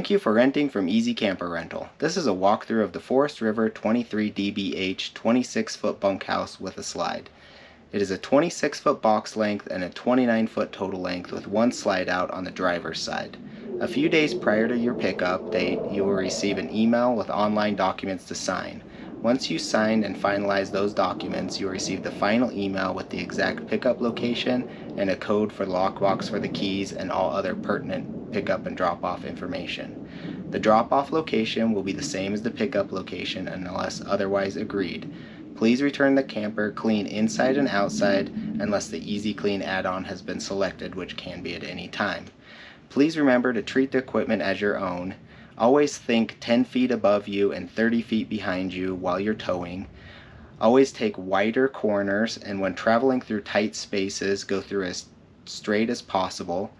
Thank you for renting from Easy Camper Rental. This is a walkthrough of the Forest River 23 dBH 26-foot bunkhouse with a slide. It is a 26-foot box length and a 29-foot total length with one slide out on the driver's side. A few days prior to your pickup date, you will receive an email with online documents to sign. Once you sign and finalize those documents, you will receive the final email with the exact pickup location and a code for the lockbox for the keys and all other pertinent pickup and drop-off information. The drop-off location will be the same as the pickup location unless otherwise agreed. Please return the camper clean inside and outside unless the Easy Clean add-on has been selected, which can be at any time. Please remember to treat the equipment as your own. Always think 10 feet above you and 30 feet behind you while you're towing. Always take wider corners, and when traveling through tight spaces, go through as straight as possible.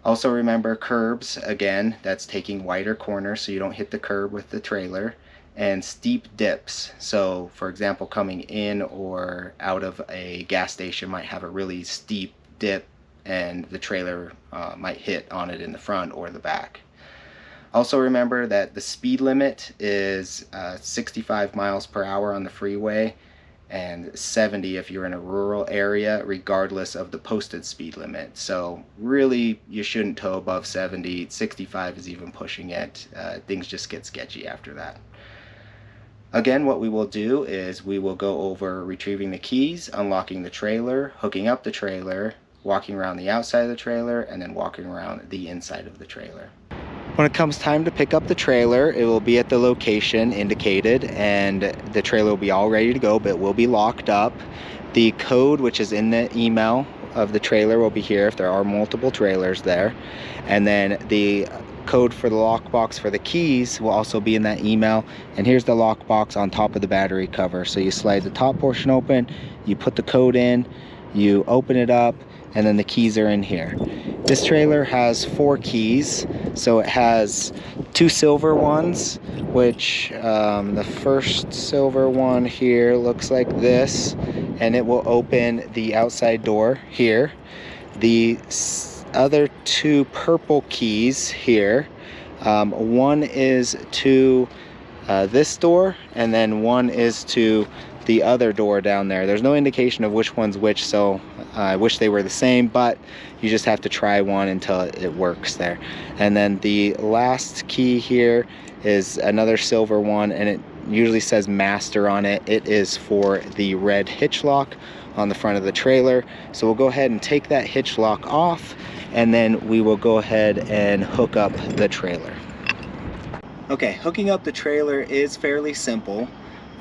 Also remember curbs, again, that's taking wider corners so you don't hit the curb with the trailer, and steep dips. So for example, coming in or out of a gas station might have a really steep dip and the trailer might hit on it in the front or the back. Also remember that the speed limit is 65 miles per hour on the freeway and 70 if you're in a rural area, regardless of the posted speed limit. So really you shouldn't tow above 70. 65 is even pushing it. Things just get sketchy after that. Again, what we will do is we will go over retrieving the keys, unlocking the trailer, hooking up the trailer, walking around the outside of the trailer, and then walking around the inside of the trailer. When it comes time to pick up the trailer, it will be at the location indicated and the trailer will be all ready to go, but it will be locked up. The code, which is in the email of the trailer, will be here if there are multiple trailers there. And then the code for the lockbox for the keys will also be in that email. And here's the lockbox on top of the battery cover. So you slide the top portion open, you put the code in, you open it up, and then the keys are in here. This trailer has 4 keys, so it has 2 silver ones, which the first silver one here looks like this, and it will open the outside door here. The other 2 purple keys here, one is to this door, and then one is to the other door down there. There's no indication of which one's which, so I wish they were the same, but you just have to try one until it works there. And then the last key here is another silver one, and it usually says master on it. It is for the red hitch lock on the front of the trailer. So we'll go ahead and take that hitch lock off, and then we will go ahead and hook up the trailer. Okay, hooking up the trailer is fairly simple.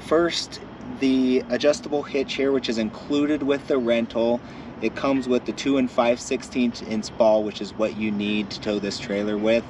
First, the adjustable hitch here, which is included with the rental. It comes with the 2 5/16 inch ball, which is what you need to tow this trailer with.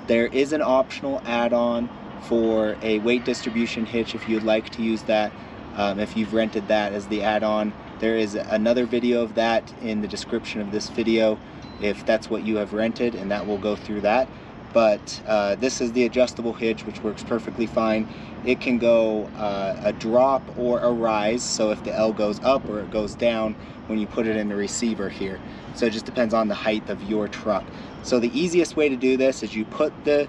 There is an optional add-on for a weight distribution hitch if you'd like to use that. If you've rented that as the add-on, there is another video of that in the description of this video if that's what you have rented, and that will go through that. But this is the adjustable hitch, which works perfectly fine. It can go a drop or a rise, so if the L goes up or it goes down when you put it in the receiver here. So it just depends on the height of your truck. So the easiest way to do this is you put the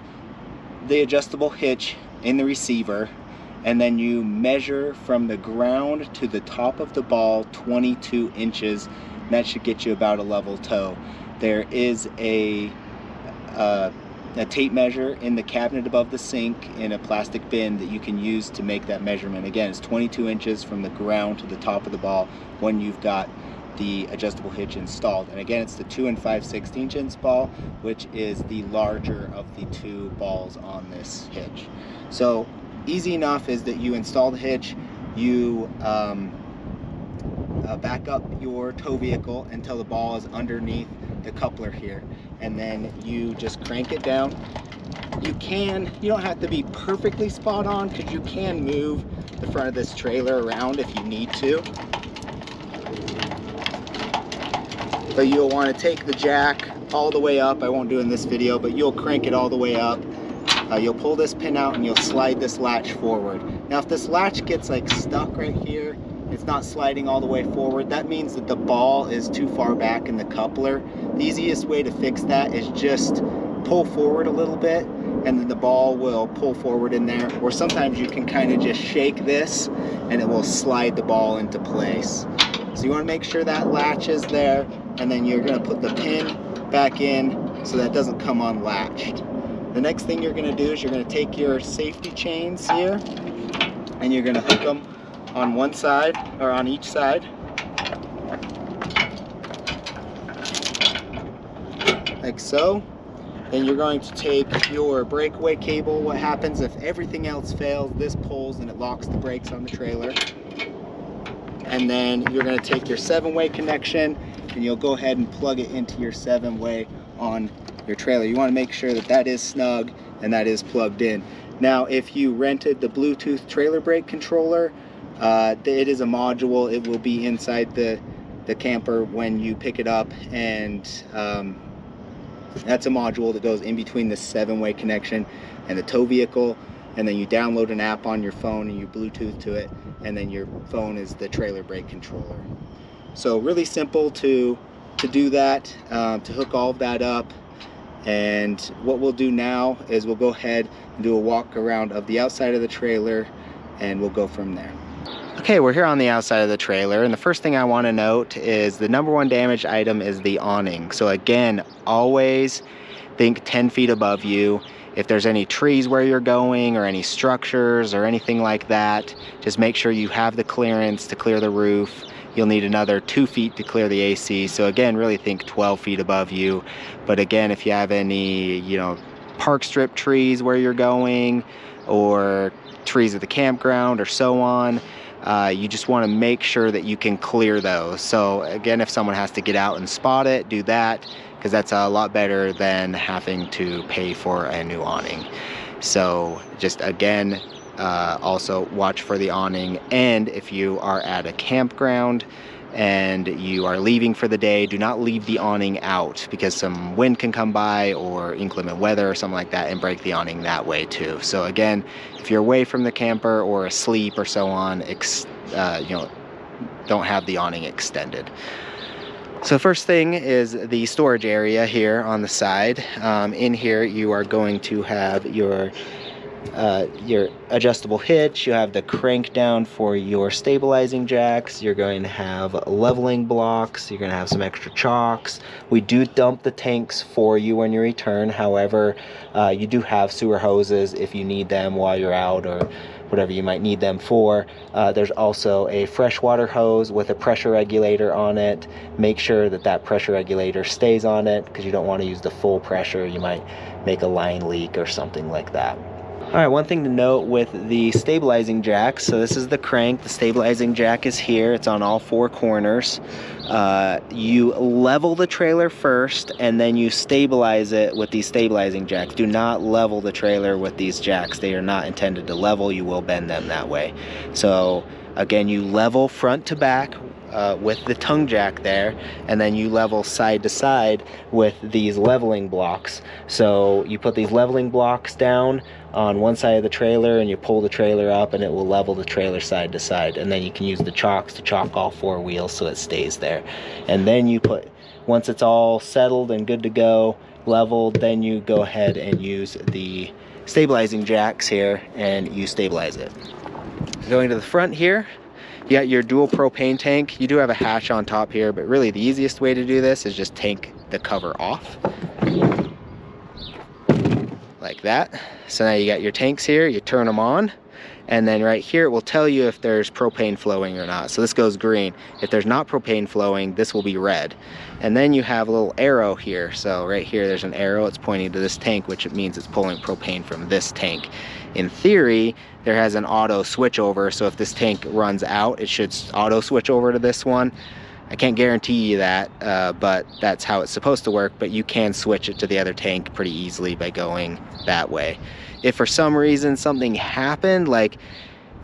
adjustable hitch in the receiver, and then you measure from the ground to the top of the ball 22 inches. And that should get you about a level tow. There is a tape measure in the cabinet above the sink in a plastic bin that you can use to make that measurement. Again, it's 22 inches from the ground to the top of the ball when you've got the adjustable hitch installed. And again, it's the 2 5/16 inch ball, which is the larger of the 2 balls on this hitch. So easy enough is that you install the hitch, you back up your tow vehicle until the ball is underneath the coupler here, and then you just crank it down. You don't have to be perfectly spot on, because you can move the front of this trailer around if you need to, but you'll want to take the jack all the way up. I won't do it in this video, but you'll crank it all the way up. You'll pull this pin out and you'll slide this latch forward. Now if this latch gets like stuck right here, it's not sliding all the way forward, that means that the ball is too far back in the coupler. The easiest way to fix that is just pull forward a little bit and then the ball will pull forward in there. Or sometimes you can kind of just shake this and it will slide the ball into place. So you want to make sure that latch is there, and then you're going to put the pin back in so that it doesn't come unlatched. The next thing you're going to do is you're going to take your safety chains here and you're going to hook them on one side, or on each side, like so. Then you're going to take your breakaway cable. What happens if everything else fails, this pulls and it locks the brakes on the trailer. And then you're going to take your 7-way connection and you'll go ahead and plug it into your 7-way on your trailer. You want to make sure that that is snug and that is plugged in. Now, if you rented the Bluetooth trailer brake controller, it is a module. It will be inside the camper when you pick it up, and that's a module that goes in between the 7-way connection and the tow vehicle. And then you download an app on your phone and you Bluetooth to it, and then your phone is the trailer brake controller. So really simple to do that, to hook all of that up. And what we'll do now is we'll go ahead and do a walk around of the outside of the trailer, and we'll go from there. Okay, we're here on the outside of the trailer, and the first thing I want to note is the #1 damaged item is the awning. So again, always think 10 feet above you. If there's any trees where you're going, or any structures or anything like that, just make sure you have the clearance to clear the roof. You'll need another 2 feet to clear the AC. So again, really think 12 feet above you. But again, if you have any, park strip trees where you're going, or trees at the campground or so on, you just want to make sure that you can clear those. So again, if someone has to get out and spot it, do that, because that's a lot better than having to pay for a new awning. So just again, also watch for the awning. And if you are at a campground and you are leaving for the day, do not leave the awning out, because some wind can come by or inclement weather or something like that and break the awning that way too. So again, if you're away from the camper or asleep or so on, don't have the awning extended. So first thing is the storage area here on the side. In here you are going to have your adjustable hitch. You have the crank down for your stabilizing jacks. You're going to have leveling blocks. You're going to have some extra chocks. We do dump the tanks for you when you return. However, you do have sewer hoses if you need them while you're out, or whatever you might need them for. There's also a freshwater hose with a pressure regulator on it. Make sure that that pressure regulator stays on it, because you don't want to use the full pressure. You might make a line leak or something like that. Alright, one thing to note with the stabilizing jack, so this is the crank, the stabilizing jack is here, it's on all 4 corners. You level the trailer first, and then you stabilize it with these stabilizing jacks. Do not level the trailer with these jacks. They are not intended to level. You will bend them that way. So again, you level front to back with the tongue jack there, and then you level side to side with these leveling blocks. So you put these leveling blocks down on one side of the trailer, and you pull the trailer up, and it will level the trailer side to side. And then you can use the chocks to chalk all 4 wheels so it stays there. And then you once it's all settled and good to go, leveled, then you go ahead and use the stabilizing jacks here and you stabilize it. Going to the front here, you got your dual propane tank. You do have a hatch on top here, but really the easiest way to do this is just take the cover off. Like that. So now you got your tanks here, you turn them on, and then right here it will tell you if there's propane flowing or not. So this goes green. If there's not propane flowing, this will be red. And then you have a little arrow here. So right here there's an arrow, it's pointing to this tank, which it means it's pulling propane from this tank. In theory, there has an auto switch over, so if this tank runs out, it should auto switch over to this one. I can't guarantee you that, but that's how it's supposed to work. But you can switch it to the other tank pretty easily by going that way. If for some reason something happened, like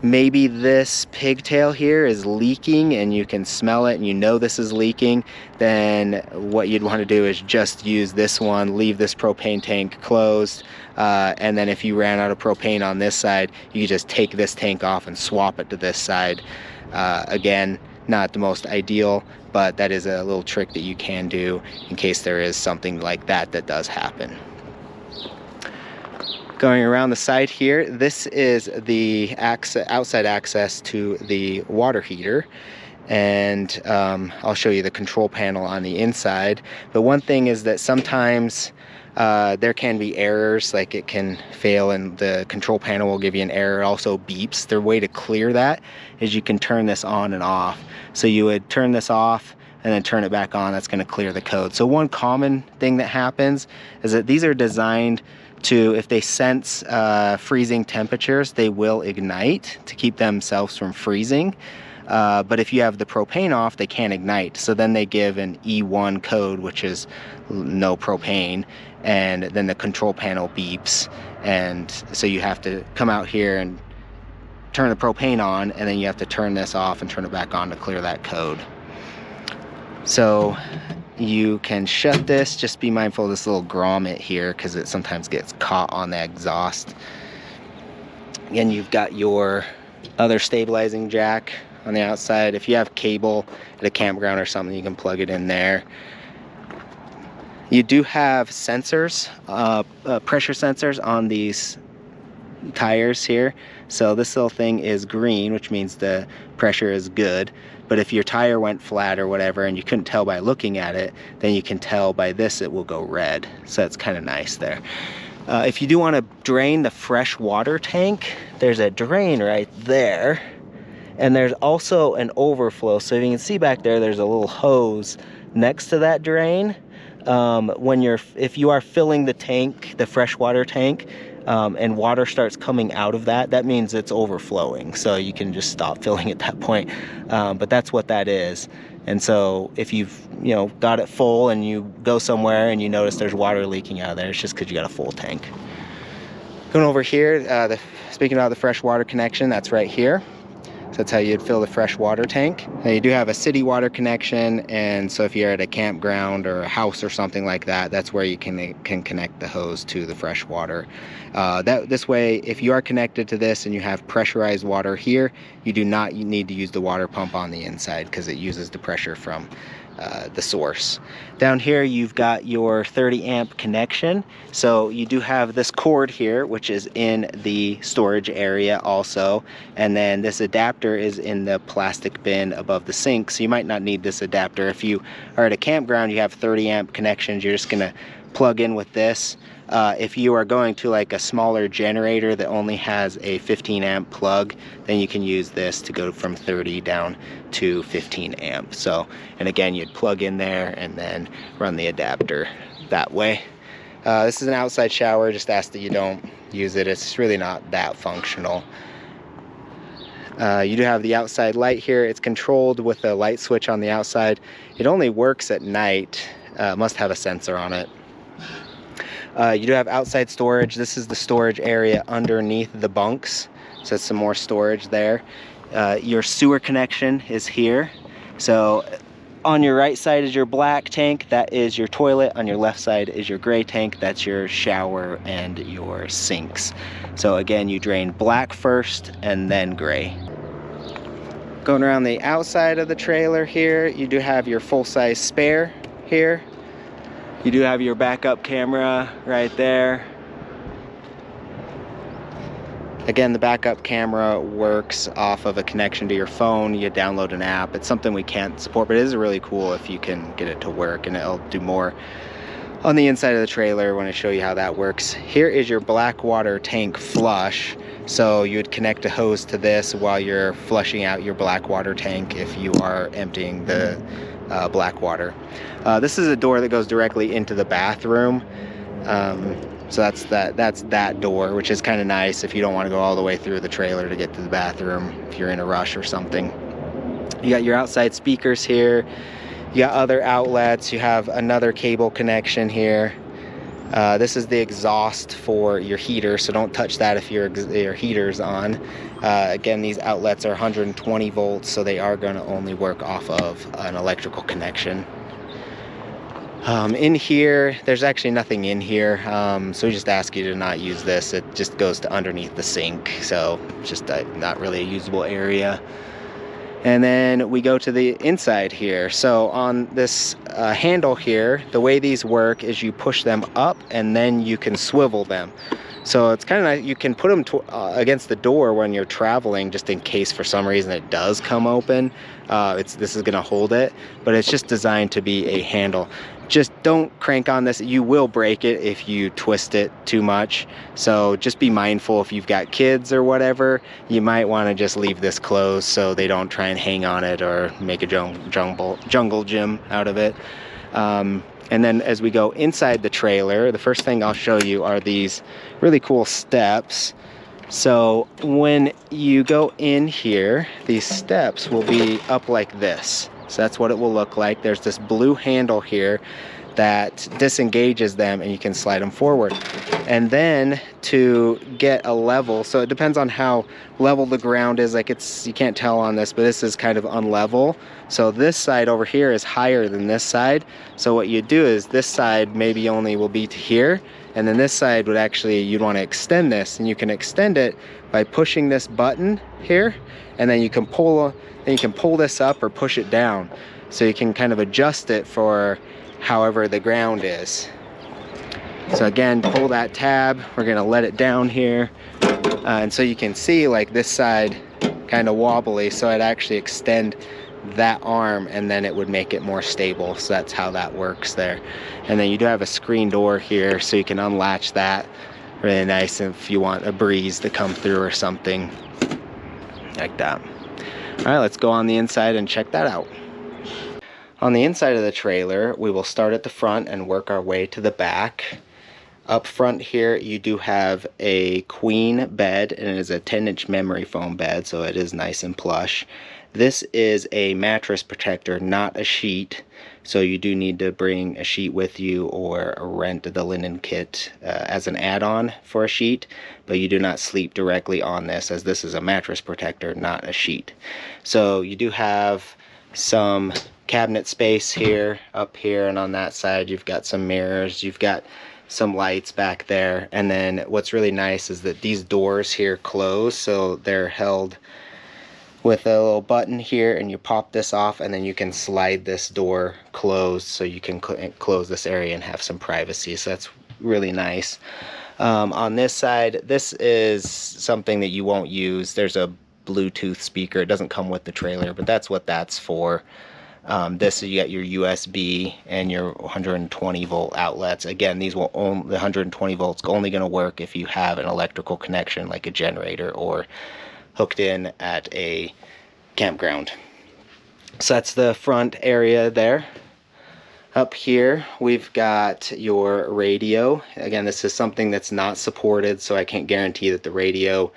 maybe this pigtail here is leaking and you can smell it and you know this is leaking, then what you'd want to do is just use this one, leave this propane tank closed, and then if you ran out of propane on this side, you could just take this tank off and swap it to this side. Again, not the most ideal, but that is a little trick that you can do in case there is something like that that does happen. Going around the side here, this is the outside access to the water heater. And I'll show you the control panel on the inside. But one thing is that sometimes there can be errors, like it can fail and the control panel will give you an error. It also beeps. The way to clear that is you can turn this on and off. So you would turn this off and then turn it back on. That's going to clear the code. So one common thing that happens is that these are designed to, if they sense freezing temperatures, they will ignite to keep themselves from freezing. But if you have the propane off, they can't ignite. So then they give an E1 code, which is no propane, and then the control panel beeps. And so you have to come out here and turn the propane on, and then you have to turn this off and turn it back on to clear that code. So you can shut this. Just be mindful of this little grommet here because it sometimes gets caught on the exhaust. Again, you've got your other stabilizing jack on the outside. If you have cable at a campground or something, you can plug it in there. You do have sensors, pressure sensors on these tires here. So this little thing is green, which means the pressure is good. But if your tire went flat or whatever and you couldn't tell by looking at it, then you can tell by this it will go red. So that's kind of nice there. If you do want to drain the fresh water tank, there's a drain right there. And there's also an overflow. So if you can see back there, there's a little hose next to that drain. If you are filling the tank, the freshwater tank, and water starts coming out of that, that means it's overflowing. So you can just stop filling at that point. But that's what that is. And so if you've got it full and you go somewhere and you notice there's water leaking out of there, it's just because you got a full tank. Going over here, speaking about the freshwater connection, that's right here. So that's how you'd fill the fresh water tank. Now you do have a city water connection, and so if you're at a campground or a house or something like that, that's where you can connect the hose to the fresh water. This way, if you are connected to this and you have pressurized water here, you do not need to use the water pump on the inside because it uses the pressure from the source. Down here you've got your 30 amp connection. So you do have this cord here, which is in the storage area also, and then this adapter is in the plastic bin above the sink. So you might not need this adapter. If you are at a campground, you have 30 amp connections, you're just gonna plug in with this. If you are going to like a smaller generator that only has a 15 amp plug, then you can use this to go from 30 down to 15 amp. So, and again, you'd plug in there and then run the adapter that way. This is an outside shower. Just ask that you don't use it. It's really not that functional. You do have the outside light here. It's controlled with a light switch on the outside. It only works at night. Must have a sensor on it. You do have outside storage. This is the storage area underneath the bunks. So it's some more storage there. Your sewer connection is here. So on your right side is your black tank. That is your toilet. On your left side is your gray tank. That's your shower and your sinks. So again, you drain black first and then gray. Going around the outside of the trailer here, you do have your full-size spare here. You do have your backup camera right there. Again, the backup camera works off of a connection to your phone. You download an app. It's something we can't support, but it is really cool if you can get it to work, and it'll do more on the inside of the trailer when I show you how that works. Here is your black water tank flush. So you would connect a hose to this while you're flushing out your black water tank if you are emptying the black water. This is a door that goes directly into the bathroom. So that's that door, which is kind of nice if you don't want to go all the way through the trailer to get to the bathroom if you're in a rush or something. You got your outside speakers here. You got other outlets. You have another cable connection here. This is the exhaust for your heater, so don't touch that if your heater's on. Again, these outlets are 120 volts, so they are going to only work off of an electrical connection. In here, there's actually nothing in here, so we just ask you to not use this. It just goes to underneath the sink, so it's just not really a usable area. And then we go to the inside here. So on this handle here, the way these work is you push them up and then you can swivel them. So it's kind of nice. You can put them against the door when you're traveling, just in case for some reason it does come open. This is going to hold it, but it's just designed to be a handle. Just don't crank on this. You will break it if you twist it too much. So just be mindful if you've got kids or whatever. You might want to just leave this closed so they don't try and hang on it or make a jungle gym out of it. And then as we go inside the trailer, the first thing I'll show you are these really cool steps. So when you go in here, these steps will be up like this. So that's what it will look like. There's this blue handle here that disengages them and you can slide them forward. And then to get a level, so it depends on how level the ground is. Like you can't tell on this, but this is kind of unlevel. So this side over here is higher than this side. So what you do is this side maybe only will be to here, and then this side would actually, you'd want to extend this, and you can extend it by pushing this button here, and then you can pull this up or push it down. So you can kind of adjust it for however the ground is. So again, pull that tab, we're gonna let it down here. And so you can see like this side kind of wobbly, so I'd actually extend that arm and then it would make it more stable. So that's how that works there. And then you do have a screen door here, so you can unlatch that. Really nice if you want a breeze to come through or something like that. All right, let's go on the inside and check that out. On the inside of the trailer, we will start at the front and work our way to the back. Up front here, you do have a queen bed, and it is a 10-inch memory foam bed, so it is nice and plush. This is a mattress protector, not a sheet, so you do need to bring a sheet with you or rent the linen kit as an add-on for a sheet, but you do not sleep directly on this, as this is a mattress protector, not a sheet. So you do have some cabinet space here, up here, and on that side you've got some mirrors, you've got some lights back there. And then what's really nice is that these doors here close, so they're held with a little button here, and you pop this off and then you can slide this door closed, so you can close this area and have some privacy. So that's really nice. On this side, this is something that you won't use. There's a Bluetooth speaker. It doesn't come with the trailer, but that's what that's for. This, you got your USB and your 120 volt outlets. Again, these will only, the 120 volts only going to work if you have an electrical connection like a generator or hooked in at a campground. So that's the front area there. Up here we've got your radio. Again, this is something that's not supported, so I can't guarantee that the radio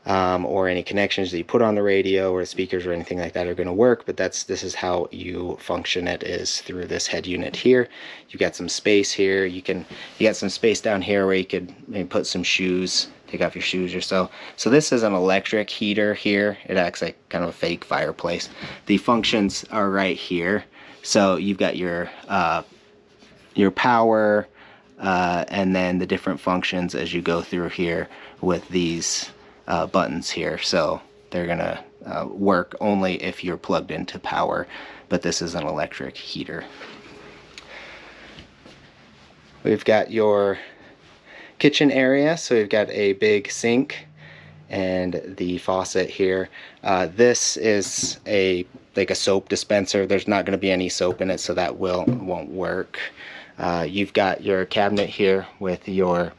or any connections that you put on the radio or speakers or anything like that are going to work, but this is how you function it, is through this head unit here. You've got some space here. You got some space down here where you could maybe put some shoes, take off your shoes or so. So this is an electric heater here. It acts like kind of a fake fireplace. The functions are right here. So you've got your power and then the different functions as you go through here with these buttons here. So they're gonna work only if you're plugged into power, but this is an electric heater. We've got your kitchen area, so we've got a big sink and the faucet here. This is like a soap dispenser. There's not going to be any soap in it, so that won't work. You've got your cabinet here with your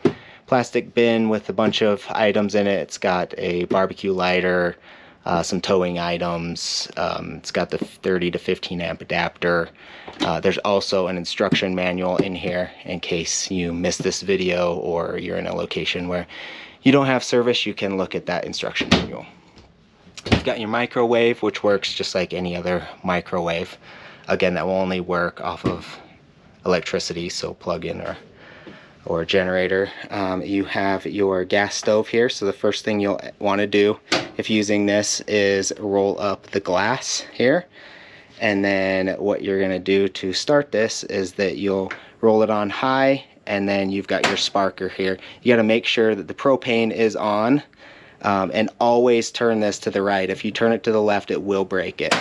plastic bin with a bunch of items in it. It's got a barbecue lighter, some towing items. It's got the 30 to 15 amp adapter. There's also an instruction manual in here in case you missed this video or you're in a location where you don't have service. You can look at that instruction manual. You've got your microwave, which works just like any other microwave. Again, that will only work off of electricity, so plug-in or a generator. You have your gas stove here, so the first thing you'll want to do if using this is roll up the glass here, and then what you're going to do to start this is that you'll roll it on high, and then you've got your sparker here. You got to make sure that the propane is on And always turn this to the right. If you turn it to the left, it will break it.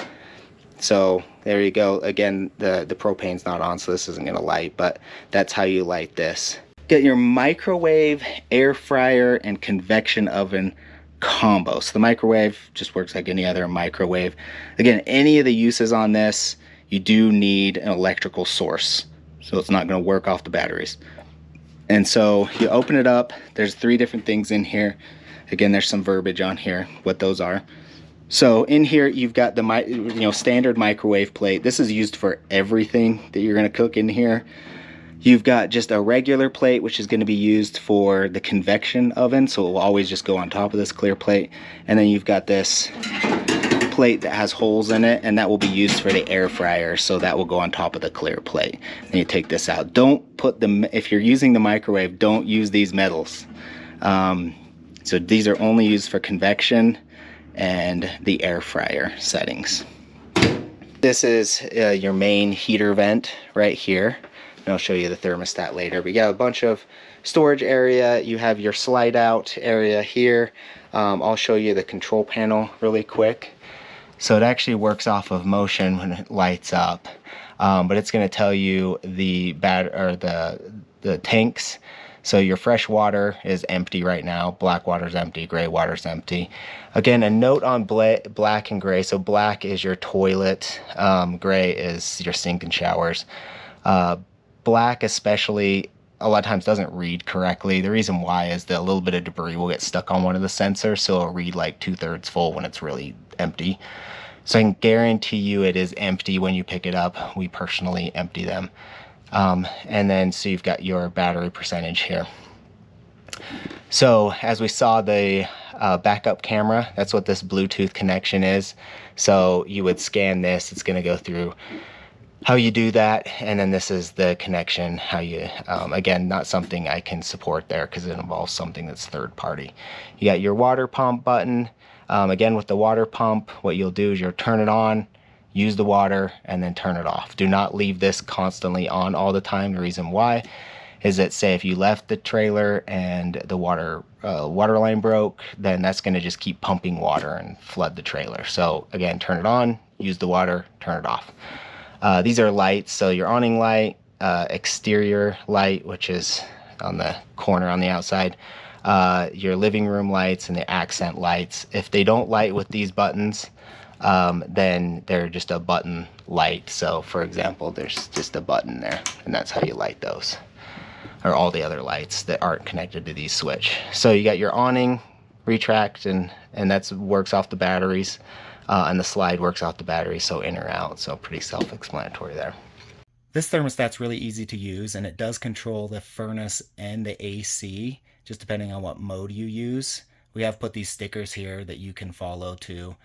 So there you go. Again, the propane's not on, so this isn't going to light, but that's how you light this. Get your microwave, air fryer, and convection oven combo. So the microwave just works like any other microwave. Again, any of the uses on this, you do need an electrical source, so it's not going to work off the batteries. And so you open it up. There's 3 different things in here. Again, there's some verbiage on here what those are. So in here you've got the standard microwave plate. This is used for everything that you're going to cook in here. You've got just a regular plate, which is going to be used for the convection oven, so it will always just go on top of this clear plate. And then you've got this plate that has holes in it, and that will be used for the air fryer, so that will go on top of the clear plate. And you take this out. Don't put them, if you're using the microwave, don't use these metals. So these are only used for convection and the air fryer settings. This is your main heater vent right here. And I'll show you the thermostat later. But you got a bunch of storage area. You have your slide out area here. I'll show you the control panel really quick. So it actually works off of motion when it lights up, but it's going to tell you the tanks. So your fresh water is empty right now, black water is empty, gray water is empty. Again, a note on black and gray. So black is your toilet, gray is your sink and showers. Black especially a lot of times doesn't read correctly. The reason why is that a little bit of debris will get stuck on one of the sensors, so it'll read like 2/3 full when it's really empty. So I can guarantee you it is empty when you pick it up. We personally empty them. And then so you've got your battery percentage here. So as we saw, the backup camera, that's what this Bluetooth connection is. So you would scan this, it's going to go through how you do that, and then this is the connection, how you again, not something I can support there because it involves something that's third party. You got your water pump button. Again, with the water pump, what you'll do is you'll turn it on, use the water, and then turn it off. Do not leave this constantly on all the time. The reason why is that, say if you left the trailer and the water line broke, then that's going to just keep pumping water and flood the trailer. So again, turn it on, use the water, turn it off. These are lights, so your awning light, exterior light, which is on the corner on the outside, your living room lights, and the accent lights. If they don't light with these buttons, then they're just a button light. So for example, there's just a button there, and that's how you light those, or all the other lights that aren't connected to these switch. So you got your awning, retract, and that works off the batteries. And the slide works off the battery, so in or out, so pretty self-explanatory there. This thermostat's really easy to use, and it does control the furnace and the AC, just depending on what mode you use. We have put these stickers here that you can follow too.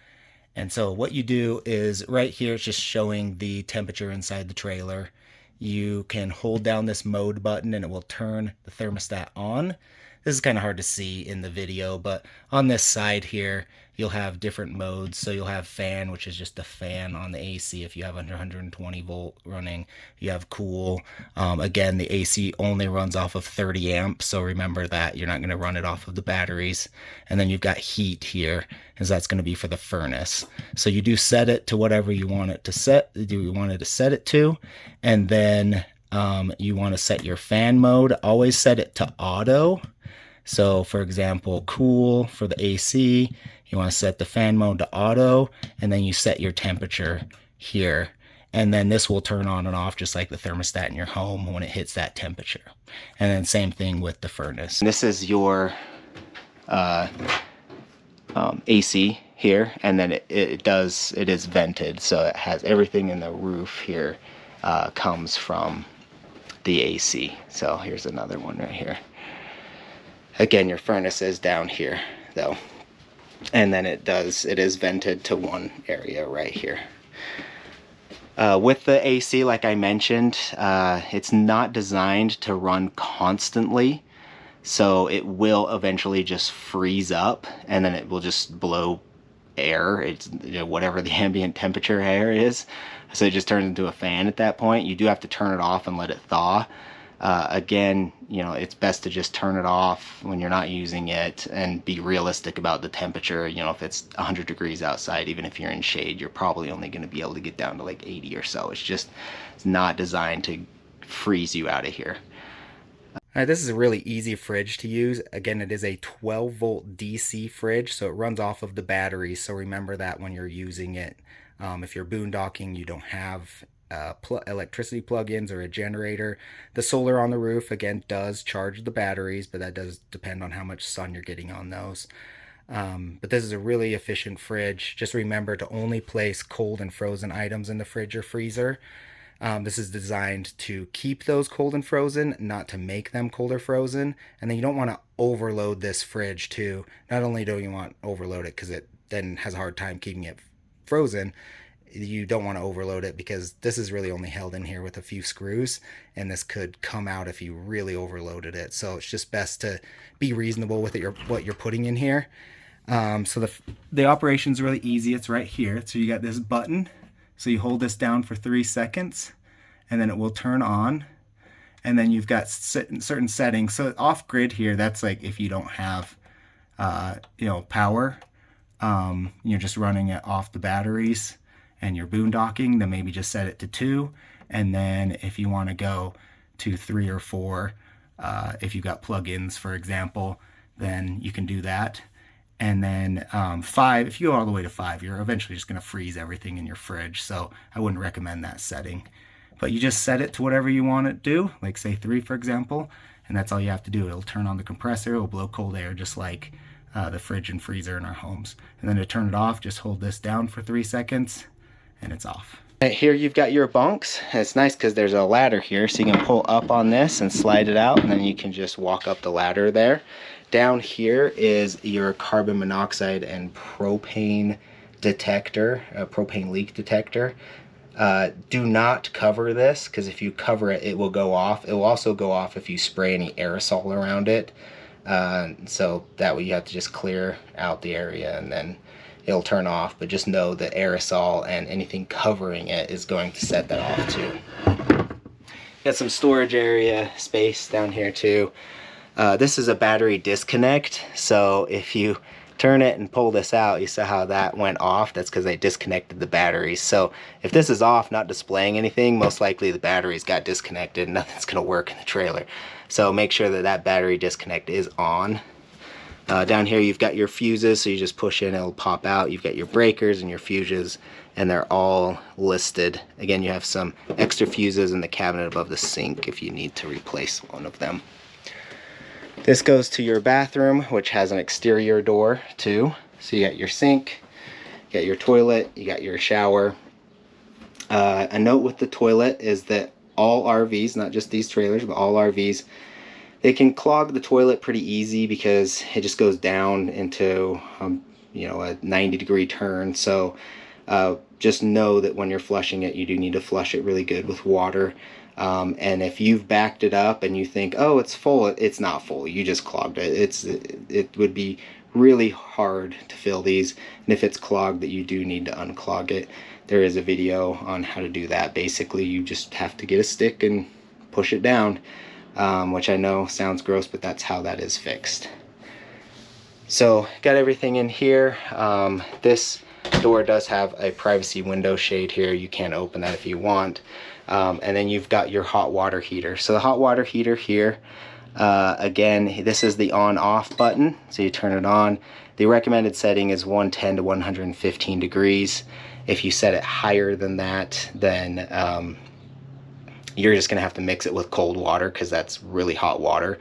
And so what you do is right here, it's just showing the temperature inside the trailer. You can hold down this mode button and it will turn the thermostat on. This is kind of hard to see in the video, but on this side here, you'll have different modes. So you'll have fan, which is just a fan on the AC if you have under 120 volt running. You have cool. Again, the AC only runs off of 30 amps, so remember that. You're not going to run it off of the batteries. And then you've got heat here, as that's going to be for the furnace. So you do set it to whatever you want it to set. You want it to set it to, and then you want to set your fan mode. Always set it to auto. So for example, cool for the AC, you want to set the fan mode to auto, and then you set your temperature here. And then this will turn on and off just like the thermostat in your home when it hits that temperature. And then same thing with the furnace. This is your AC here, and then it is vented, so it has everything in the roof here comes from the AC. So here's another one right here. Again, your furnace is down here though, and then it is vented to one area right here. With the AC, like I mentioned, it's not designed to run constantly, so it will eventually just freeze up, and then it will just blow air. It's, you know, whatever the ambient temperature air is, so it just turns into a fan at that point. You do have to turn it off and let it thaw. Again, you know, it's best to just turn it off when you're not using it and be realistic about the temperature. You know, if it's 100 degrees outside, even if you're in shade, you're probably only going to be able to get down to like 80 or so. It's not designed to freeze you out of here. This is a really easy fridge to use. Again, it is a 12 volt DC fridge, so it runs off of the battery. So remember that when you're using it. If you're boondocking, you don't have electricity plug-ins or a generator. The solar on the roof, again, does charge the batteries, but that does depend on how much sun you're getting on those. But this is a really efficient fridge. Just remember to only place cold and frozen items in the fridge or freezer. This is designed to keep those cold and frozen, not to make them cold or frozen. And then you don't want to overload this fridge too. Not only do you want to overload it because it then has a hard time keeping it frozen, you don't want to overload it because this is really only held in here with a few screws, and this could come out if you really overloaded it. So it's just best to be reasonable with what you're putting in here. So the operation is really easy. It's right here. So you got this button. So you hold this down for 3 seconds, and then it will turn on. And then you've got certain settings. So off grid here, that's like if you don't have, power, you're just running it off the batteries and you're boondocking, then maybe just set it to 2. And then if you want to go to 3 or 4, if you've got plugins, for example, then you can do that. And then 5, if you go all the way to 5, you're eventually just going to freeze everything in your fridge. So I wouldn't recommend that setting. But you just set it to whatever you want it to do, like say 3, for example, and that's all you have to do. It'll turn on the compressor, it'll blow cold air just like the fridge and freezer in our homes. And then to turn it off, just hold this down for 3 seconds and it's off. Here you've got your bunks. It's nice because there's a ladder here, so you can pull up on this and slide it out, and then you can just walk up the ladder there. Down here is your carbon monoxide and propane detector, propane leak detector. Do not cover this, because if you cover it, it will go off. It will also go off if you spray any aerosol around it. So that way you have to just clear out the area and then it'll turn off. But just know that aerosol and anything covering it is going to set that off too. Got some storage area space down here too. This is a battery disconnect, so if you turn it and pull this out, you saw how that went off. That's because they disconnected the batteries. So if this is off, not displaying anything, most likely the batteries got disconnected and nothing's going to work in the trailer. So make sure that that battery disconnect is on. Down here you've got your fuses, so you just push in, it'll pop out. You've got your breakers and your fuses, and they're all listed. Again, you have some extra fuses in the cabinet above the sink if you need to replace one of them. This goes to your bathroom, which has an exterior door too. So you got your sink, you got your toilet, you got your shower. A note with the toilet is that all RVs, not just these trailers, but all RVs, they can clog the toilet pretty easy because it just goes down into a 90-degree turn. So just know that when you're flushing it, you do need to flush it really good with water. And if you've backed it up and you think, oh, it's full, it's not full. You just clogged it. It would be really hard to fill these. And if it's clogged, that you do need to unclog it. There is a video on how to do that. Basically, you just have to get a stick and push it down, which I know sounds gross, but that's how that is fixed. So got everything in here. This door does have a privacy window shade here. You can open that if you want. And then you've got your hot water heater. So the hot water heater here, again, this is the on-off button. So you turn it on. The recommended setting is 110 to 115 degrees. If you set it higher than that, then you're just going to have to mix it with cold water because that's really hot water,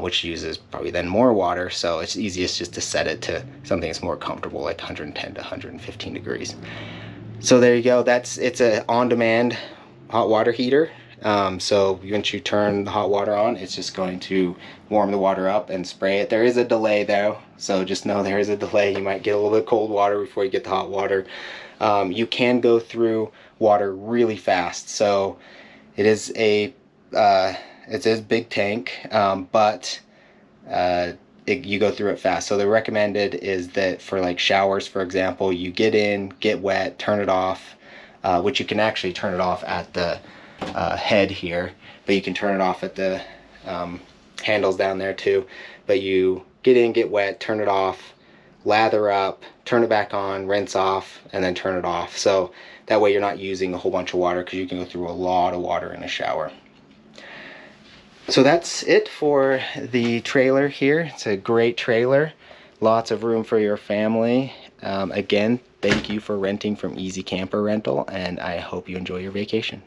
which uses probably then more water. So it's easiest just to set it to something that's more comfortable, like 110 to 115 degrees. So there you go. It's a on-demand hot water heater. So once you turn the hot water on, it's just going to warm the water up and spray it. There is a delay though, so just know there is a delay. You might get a little bit of cold water before you get the hot water. You can go through water really fast. So it is a big tank, but you go through it fast. So the recommended is that for like showers, for example, you get in, get wet, turn it off, which you can actually turn it off at the head here, but you can turn it off at the handles down there too. But you get in, get wet, turn it off, lather up, turn it back on, rinse off, and then turn it off. So that way you're not using a whole bunch of water, because you can go through a lot of water in a shower. So that's it for the trailer here. It's a great trailer, lots of room for your family. Again, thank you for renting from Easy Camper Rental, and I hope you enjoy your vacation.